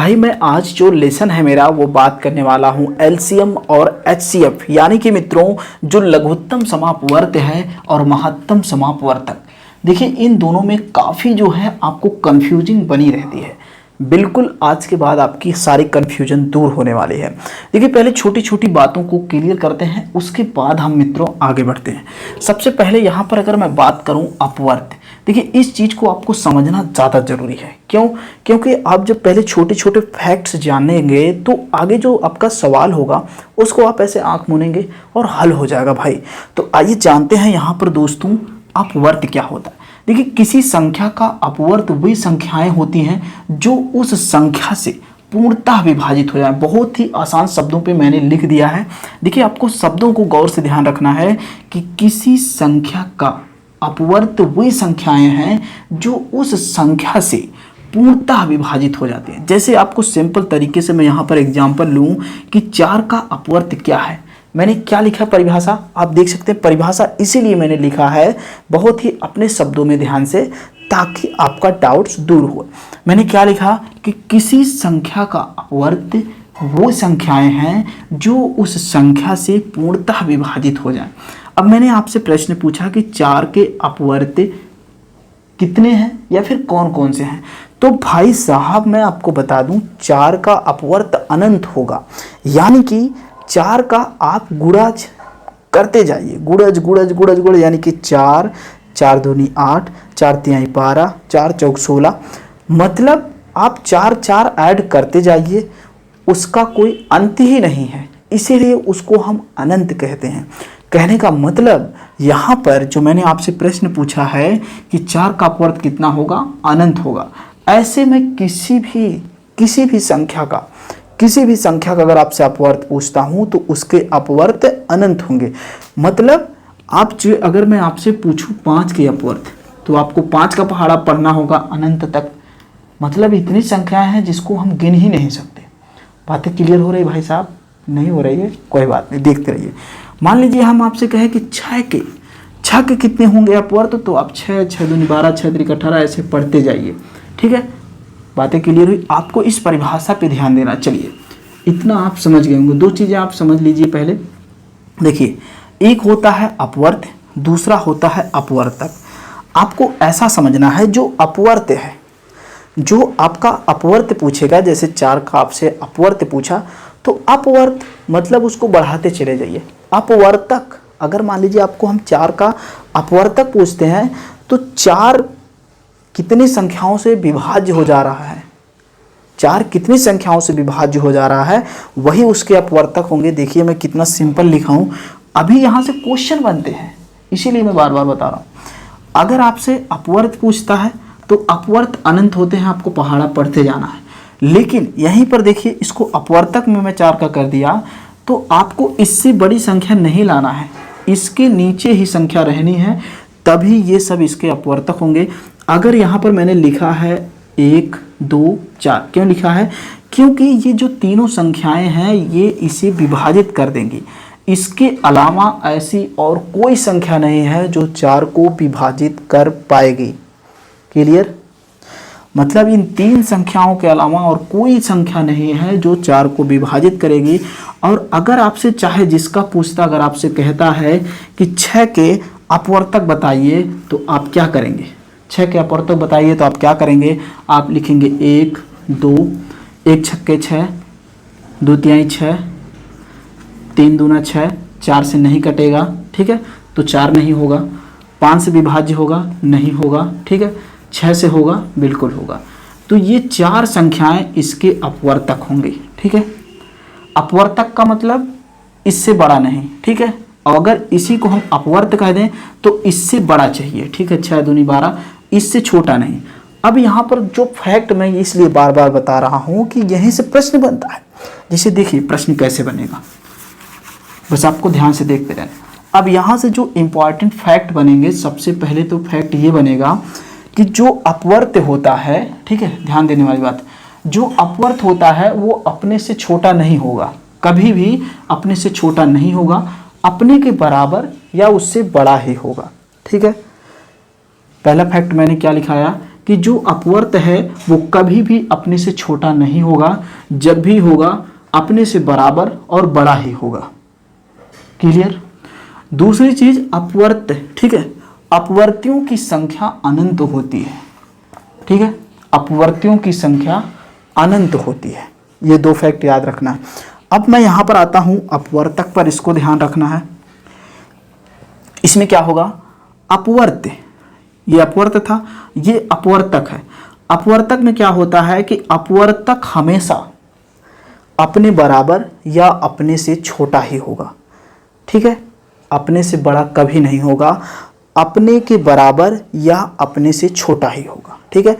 भाई मैं आज जो लेसन है मेरा वो बात करने वाला हूँ एलसीएम और एचसीएफ यानी कि मित्रों जो लघुत्तम समापवर्त है और महत्तम समापवर्तक। देखिए इन दोनों में काफ़ी जो है आपको कंफ्यूजिंग बनी रहती है। बिल्कुल आज के बाद आपकी सारी कंफ्यूजन दूर होने वाली है। देखिए पहले छोटी छोटी बातों को क्लियर करते हैं, उसके बाद हम मित्रों आगे बढ़ते हैं। सबसे पहले यहाँ पर अगर मैं बात करूँ अपवर्त, देखिए इस चीज़ को आपको समझना ज़्यादा ज़रूरी है। क्यों? क्योंकि आप जब पहले छोटे छोटे फैक्ट्स जानेंगे तो आगे जो आपका सवाल होगा उसको आप ऐसे आंख मूंदेंगे और हल हो जाएगा भाई। तो आइए जानते हैं यहाँ पर दोस्तों अपवर्त क्या होता है। देखिए किसी संख्या का अपवर्त वही संख्याएं होती हैं जो उस संख्या से पूर्णतः विभाजित हो जाए। बहुत ही आसान शब्दों पे मैंने लिख दिया है। देखिए आपको शब्दों को गौर से ध्यान रखना है कि किसी संख्या का अपवर्त वही संख्याएं हैं जो उस संख्या से पूर्णतः विभाजित हो जाती हैं। जैसे आपको सिंपल तरीके से मैं यहाँ पर एग्जांपल लूँ कि 4 का अपवर्त क्या है। मैंने क्या लिखा है परिभाषा, आप देख सकते हैं परिभाषा इसीलिए मैंने लिखा है बहुत ही अपने शब्दों में ध्यान से, ताकि आपका डाउट्स दूर हो। मैंने क्या लिखा कि किसी संख्या का अपवर्त वो संख्याएं हैं जो उस संख्या से पूर्णतः विभाजित हो जाएं। अब मैंने आपसे प्रश्न पूछा कि 4 के अपवर्त कितने हैं या फिर कौन कौन से हैं, तो भाई साहब मैं आपको बता दूं 4 का अपवर्त अनंत होगा। यानी कि 4 का आप गुणज करते जाइए, गुणज गुणज गुणज गुणज, यानी कि 4 4 दूनी 8, 4 तिहाई 12, 4 चौक 16, मतलब आप 4 4 ऐड करते जाइए, उसका कोई अंत ही नहीं है, इसीलिए उसको हम अनंत कहते हैं। कहने का मतलब यहाँ पर जो मैंने आपसे प्रश्न पूछा है कि 4 का अपवर्त कितना होगा, अनंत होगा। ऐसे में किसी भी संख्या का अगर आपसे अपवर्त पूछता हूँ तो उसके अपवर्त अनंत होंगे। मतलब अगर मैं आपसे पूछूं 5 के अपवर्त तो आपको 5 का पहाड़ा पढ़ना होगा अनंत तक। मतलब इतनी संख्याएं हैं जिसको हम गिन ही नहीं सकते। बातें क्लियर हो रही भाई साहब? नहीं हो रही है, कोई बात नहीं, देखते रहिए। मान लीजिए हम आपसे कहें कि 6 के कितने होंगे अपवर्त, तो आप 6 6 दूनी 12, 6 त्रिक 18 ऐसे पढ़ते जाइए। ठीक है, बातें क्लियर हुई? आपको इस परिभाषा पे ध्यान देना। चलिए इतना आप समझ गए होंगे। 2 चीज़ें आप समझ लीजिए पहले। देखिए एक होता है अपवर्त, दूसरा होता है अपवर्तक। आपको ऐसा समझना है जो अपवर्त है, जो आपका अपवर्त पूछेगा, जैसे 4 का आपसे अपवर्त पूछा तो अपवर्त मतलब उसको बढ़ाते चले जाइए। अपवर्तक अगर मान लीजिए आपको हम 4 का अपवर्तक पूछते हैं तो 4 कितनी संख्याओं से विभाज्य हो जा रहा है, 4 कितनी संख्याओं से विभाज्य हो जा रहा है, वही उसके अपवर्तक होंगे। देखिए मैं कितना सिंपल लिखा हूँ। अभी यहाँ से क्वेश्चन बनते हैं, इसीलिए मैं बार बार बता रहा हूँ। अगर आपसे अपवर्त पूछता है तो अपवर्त अनंत होते हैं, आपको पहाड़ा पढ़ते जाना है। लेकिन यहीं पर देखिए इसको अपवर्तक में मैं 4 का कर दिया तो आपको इससे बड़ी संख्या नहीं लाना है, इसके नीचे ही संख्या रहनी है, तभी ये सब इसके अपवर्तक होंगे। अगर यहाँ पर मैंने लिखा है 1 2 4, क्यों लिखा है? क्योंकि ये जो तीनों संख्याएं हैं ये इसे विभाजित कर देंगी। इसके अलावा ऐसी और कोई संख्या नहीं है जो 4 को विभाजित कर पाएगी। क्लियर? मतलब इन 3 संख्याओं के अलावा और कोई संख्या नहीं है जो 4 को विभाजित करेगी। और अगर आपसे चाहे जिसका पूछता, अगर आपसे कहता है कि 6 के अपवर्तक बताइए तो आप क्या करेंगे? 6 के अपवर्तक बताइए तो आप क्या करेंगे? आप लिखेंगे 1 2, 1 छक्के 6, 2 तिहाई 6, 3 दूना 6, 4 से नहीं कटेगा, ठीक है, तो 4 नहीं होगा। 5 से विभाज्य होगा? नहीं होगा, ठीक है। 6 से होगा? बिल्कुल होगा। तो ये 4 संख्याएं इसके अपवर्तक होंगे, ठीक है। अपवर्तक का मतलब इससे बड़ा नहीं, ठीक है। और अगर इसी को हम अपवर्त कह दें तो इससे बड़ा चाहिए, ठीक है। 6 दूनी 12, इससे छोटा नहीं। अब यहाँ पर जो फैक्ट मैं इसलिए बार बार बता रहा हूँ कि यहीं से प्रश्न बनता है। जैसे देखिए प्रश्न कैसे बनेगा, बस आपको ध्यान से देखते रहना। अब यहाँ से जो इम्पॉर्टेंट फैक्ट बनेंगे, सबसे पहले तो फैक्ट ये बनेगा कि जो अपवर्त होता है, ठीक है, ध्यान देने वाली बात, जो अपवर्त होता है वो अपने से छोटा नहीं होगा, कभी भी अपने से छोटा नहीं होगा, अपने के बराबर या उससे बड़ा ही होगा, ठीक है। पहला फैक्ट मैंने क्या लिखाया कि जो अपवर्त है वो कभी भी अपने से छोटा नहीं होगा, जब भी होगा अपने से बराबर और बड़ा ही होगा। क्लियर। दूसरी चीज अपवर्त, ठीक है, अपवर्तियों की संख्या अनंत होती है। ठीक है, अपवर्तियों की संख्या अनंत होती है। ये दो फैक्ट याद रखना है। अब मैं यहां पर आता हूं अपवर्तक पर, इसको ध्यान रखना है। इसमें क्या होगा, अपवर्त, ये अपवर्त था, ये अपवर्तक है। अपवर्तक में क्या होता है कि अपवर्तक हमेशा अपने बराबर या अपने से छोटा ही होगा। ठीक है, अपने से बड़ा कभी नहीं होगा, अपने के बराबर या अपने से छोटा ही होगा। ठीक है,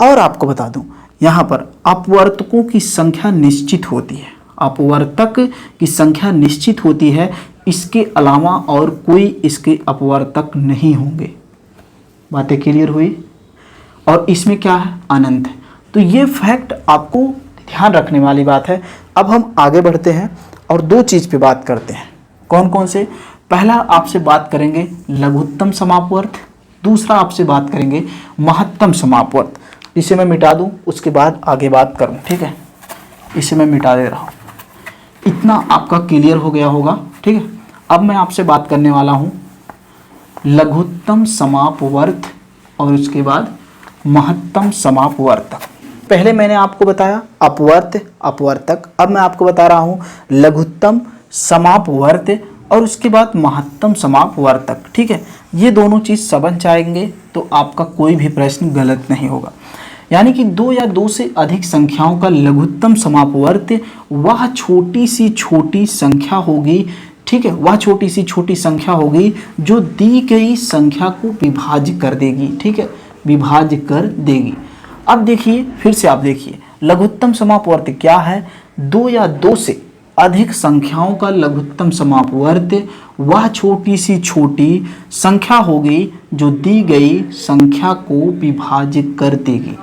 और आपको बता दूं यहाँ पर अपवर्तकों की संख्या निश्चित होती है, अपवर्तक की संख्या निश्चित होती है, इसके अलावा और कोई इसके अपवर्तक नहीं होंगे। बातें क्लियर हुई। और इसमें क्या है, अनंत है। तो ये फैक्ट आपको ध्यान रखने वाली बात है। अब हम आगे बढ़ते हैं और दो चीज़ पे बात करते हैं। कौन कौन से, पहला आपसे बात करेंगे लघुत्तम समापवर्त, दूसरा आपसे बात करेंगे महत्तम समापवर्त। इसे मैं मिटा दूं, उसके बाद आगे बात करूं। ठीक है, इसे मैं मिटा दे रहा हूं। इतना आपका क्लियर हो गया होगा। ठीक है, अब मैं आपसे बात करने वाला हूं लघुत्तम समापवर्त और उसके बाद महत्तम समापवर्तक। पहले मैंने आपको बताया अपवर्त, अपवर्तक, अब मैं आपको बता रहा हूं लघुत्तम समापवर्त और उसके बाद महत्तम समापवर्तक। ठीक है, ये दोनों चीज़ समझ जाएंगे तो आपका कोई भी प्रश्न गलत नहीं होगा। यानी कि दो या दो से अधिक संख्याओं का लघुत्तम समापवर्त वह छोटी सी छोटी संख्या होगी। ठीक है, वह छोटी सी छोटी संख्या होगी जो दी गई संख्या को विभाज्य कर देगी। ठीक है, विभाज्य कर देगी। अब देखिए, फिर से आप देखिए लघुत्तम समापवर्त क्या है, दो या दो से अधिक संख्याओं का लघुत्तम समापवर्त वह छोटी सी छोटी संख्या होगी जो दी गई संख्या को विभाजित कर देगी।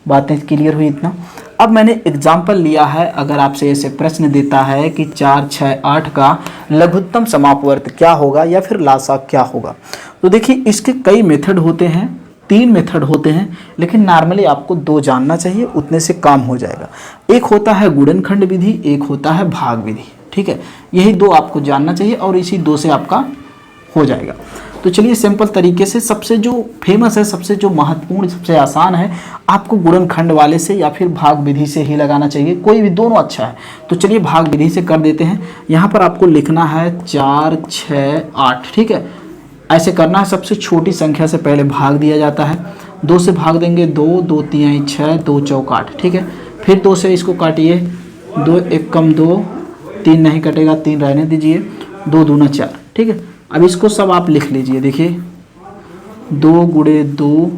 बातें क्लियर हुई इतना। अब मैंने एग्जाम्पल लिया है, अगर आपसे ऐसे प्रश्न देता है कि 4, 6, 8 का लघुत्तम समापवर्त क्या होगा या फिर लासा क्या होगा, तो देखिए इसके कई मेथड होते हैं, 3 मेथड होते हैं, लेकिन नॉर्मली आपको 2 जानना चाहिए, उतने से काम हो जाएगा। एक होता है गुणनखंड विधि, एक होता है भाग विधि। ठीक है, यही 2 आपको जानना चाहिए और इसी 2 से आपका हो जाएगा। तो चलिए सिंपल तरीके से, सबसे जो फेमस है, सबसे जो महत्वपूर्ण, सबसे आसान है, आपको गुणनखंड वाले से या फिर भाग विधि से ही लगाना चाहिए, कोई भी, दोनों अच्छा है। तो चलिए भाग विधि से कर देते हैं। यहाँ पर आपको लिखना है 4, 6, 8। ठीक है, ऐसे करना है। सबसे छोटी संख्या से पहले भाग दिया जाता है। 2 से भाग देंगे 2, 2 3 6, 2 चौक 8। ठीक है, फिर 2 से इसको काटिए, 2 1 कम 2, 3 नहीं कटेगा, 3 रहने दीजिए, 2 दूना 4। ठीक है, अब इसको सब आप लिख लीजिए। देखिए 2 गुणे 2,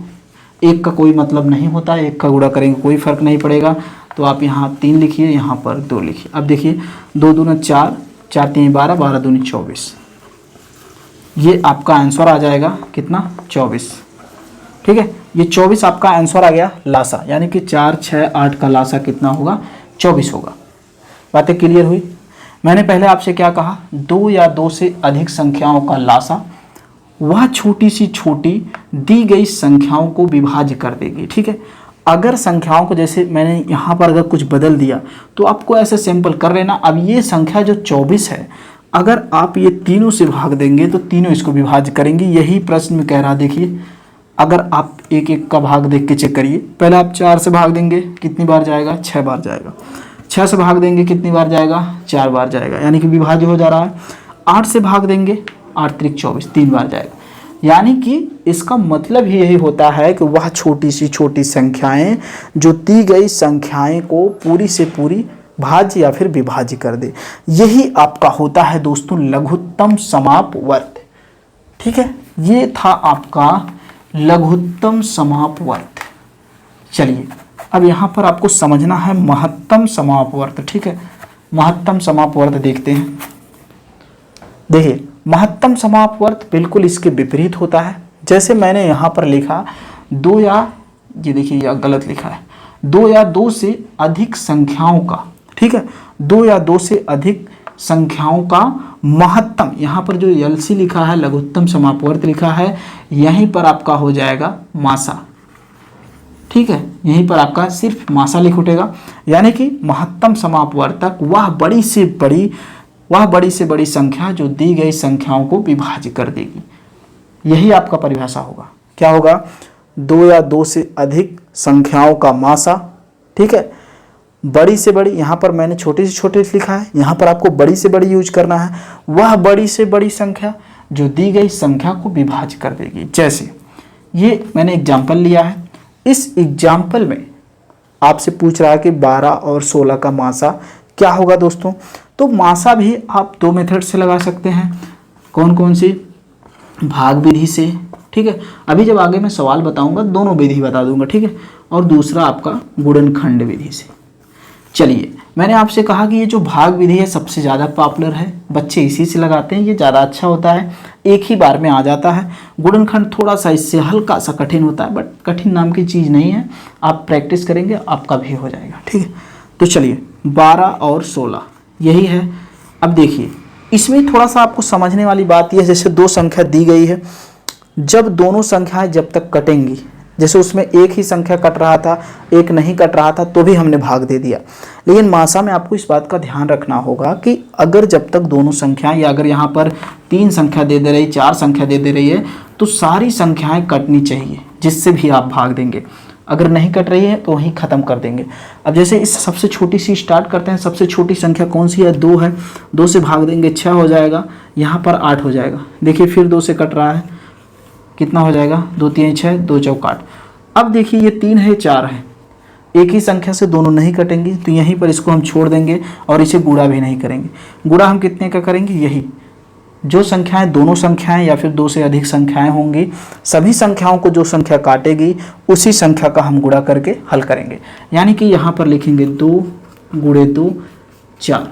1 का कोई मतलब नहीं होता, 1 का गुणा करेंगे कोई फर्क नहीं पड़ेगा, तो आप यहाँ 3 लिखिए, यहाँ पर 2 लिखिए। अब देखिए 2 दूना 4, 4 3 12, 12 दूनी 24। ये आपका आंसर आ जाएगा कितना, 24। ठीक है, ये 24 आपका आंसर आ गया लासा, यानी कि 4, 6, 8 का लासा कितना होगा, 24 होगा। बातें क्लियर हुई। मैंने पहले आपसे क्या कहा, 2 या 2 से अधिक संख्याओं का लासा वह छोटी सी छोटी दी गई संख्याओं को विभाज्य कर देगी। ठीक है, अगर संख्याओं को, जैसे मैंने यहाँ पर अगर कुछ बदल दिया तो आपको ऐसे सिंपल कर लेना। अब ये संख्या जो 24 है, अगर आप ये तीनों से भाग देंगे तो तीनों इसको विभाज्य करेंगे। यही प्रश्न में कह रहा, देखिए अगर आप एक एक का भाग देख के चेक करिए। पहले आप 4 से भाग देंगे, कितनी बार जाएगा, 6 बार जाएगा। 6 से भाग देंगे, कितनी बार जाएगा, 4 बार जाएगा, यानी कि विभाज्य हो जा रहा है। 8 से भाग देंगे, 8 त्रिक 24, 3 बार जाएगा। यानी कि इसका मतलब ही यही होता है कि वह छोटी सी छोटी संख्याएं जो दी गई संख्याएं को पूरी से पूरी भाज्य या फिर विभाज्य कर दे। यही आपका होता है दोस्तों लघुत्तम समापवर्त। ठीक है, ये था आपका लघुत्तम समापवर्त। चलिए अब यहाँ पर आपको समझना है महत्तम समापवर्त। ठीक है, महत्तम समापवर्त देखते हैं। देखिए महत्तम समापवर्त बिल्कुल इसके विपरीत होता है। जैसे मैंने यहाँ पर लिखा 2 या, ये देखिए यह गलत लिखा है, 2 या 2 से अधिक संख्याओं का, ठीक है, 2 या 2 से अधिक संख्याओं का महत्तम, यहाँ पर जो एलसी लिखा है, लघुत्तम समापवर्त लिखा है, यहीं पर आपका हो जाएगा मासा। ठीक है, यहीं पर आपका सिर्फ मासा लिख उठेगा, यानी कि महत्तम समापवर्तक वह बड़ी से बड़ी संख्या जो दी गई संख्याओं को विभाजित कर देगी। यही आपका परिभाषा होगा। क्या होगा? दो या दो से अधिक संख्याओं का मासा, ठीक है, बड़ी से बड़ी, यहाँ पर मैंने छोटे से छोटे लिखा है, यहाँ पर आपको बड़ी से बड़ी यूज करना है, वह बड़ी से बड़ी संख्या जो दी गई संख्या को विभाजित कर देगी। जैसे ये मैंने एग्जाम्पल लिया है, इस एग्जाम्पल में आपसे पूछ रहा है कि 12 और 16 का मासा क्या होगा दोस्तों। तो मासा भी आप दो मेथड से लगा सकते हैं। कौन कौन सी? भाग विधि से, ठीक है, अभी जब आगे मैं सवाल बताऊंगा दोनों विधि बता दूंगा, ठीक है, और दूसरा आपका गुणनखंड विधि से। चलिए, मैंने आपसे कहा कि ये जो भाग विधि है सबसे ज़्यादा पॉपुलर है, बच्चे इसी से लगाते हैं, ये ज़्यादा अच्छा होता है, एक ही बार में आ जाता है। गुणनखंड थोड़ा सा इससे हल्का सा कठिन होता है, बट कठिन नाम की चीज़ नहीं है, आप प्रैक्टिस करेंगे आपका भी हो जाएगा, ठीक है। तो चलिए, 12 और 16 यही है। अब देखिए, इसमें थोड़ा सा आपको समझने वाली बात यह है, जैसे दो संख्या दी गई है, जब दोनों संख्याएं जब तक कटेंगी, जैसे उसमें एक ही संख्या कट रहा था, एक नहीं कट रहा था, तो भी हमने भाग दे दिया। लेकिन मासा में आपको इस बात का ध्यान रखना होगा कि अगर जब तक दोनों संख्याएं, या अगर यहाँ पर 3 संख्या दे रही, 4 संख्या दे रही है, तो सारी संख्याएं कटनी चाहिए, जिससे भी आप भाग देंगे। अगर नहीं कट रही है तो वहीं ख़त्म कर देंगे। अब जैसे इस सबसे छोटी सी स्टार्ट करते हैं, सबसे छोटी संख्या कौन सी है? 2 है, 2 से भाग देंगे 6 हो जाएगा, यहाँ पर 8 हो जाएगा। देखिए फिर 2 से कट रहा है, कितना हो जाएगा? 2 3 6, 2 चौक 8। अब देखिए ये 3 है, 4 है, एक ही संख्या से दोनों नहीं कटेंगी, तो यहीं पर इसको हम छोड़ देंगे और इसे गुणा भी नहीं करेंगे। गुणा हम कितने का करेंगे? यही जो संख्याएं, दोनों संख्याएं या फिर 2 से अधिक संख्याएं होंगी, सभी संख्याओं को जो संख्या काटेगी उसी संख्या का हम गुणा करके हल करेंगे। यानी कि यहाँ पर लिखेंगे 2 गुणे 2 4,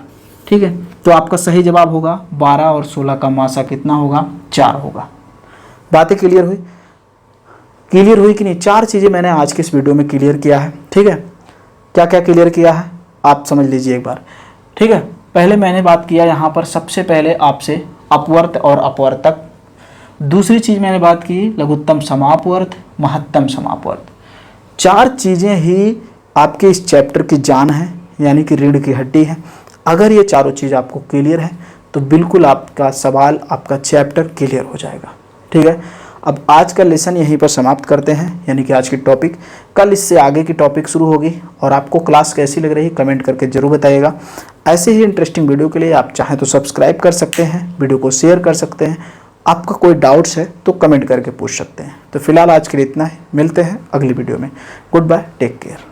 ठीक है। तो आपका सही जवाब होगा 12 और 16 का मासा कितना होगा? 4 होगा। बातें क्लियर हुई? क्लियर हुई कि नहीं? 4 चीज़ें मैंने आज के इस वीडियो में क्लियर किया है, ठीक है। क्या क्या क्लियर किया है आप समझ लीजिए एक बार, ठीक है। पहले मैंने बात किया यहाँ पर सबसे पहले आपसे अपवर्त और अपवर्तक। दूसरी चीज़ मैंने बात की लघुत्तम समापवर्त, महत्तम समापवर्त। 4 चीज़ें ही आपके इस चैप्टर की जान है, यानी कि रीढ़ की हड्डी है। अगर ये चारों चीज़ आपको क्लियर है तो बिल्कुल आपका सवाल, आपका चैप्टर क्लियर हो जाएगा, ठीक है। अब आज का लेसन यहीं पर समाप्त करते हैं, यानी कि आज की टॉपिक। कल इससे आगे की टॉपिक शुरू होगी, और आपको क्लास कैसी लग रही है कमेंट करके ज़रूर बताइएगा। ऐसे ही इंटरेस्टिंग वीडियो के लिए आप चाहें तो सब्सक्राइब कर सकते हैं, वीडियो को शेयर कर सकते हैं। आपका कोई डाउट्स है तो कमेंट करके पूछ सकते हैं। तो फिलहाल आज के लिए इतना ही, मिलते हैं अगली वीडियो में। Good bye, take care.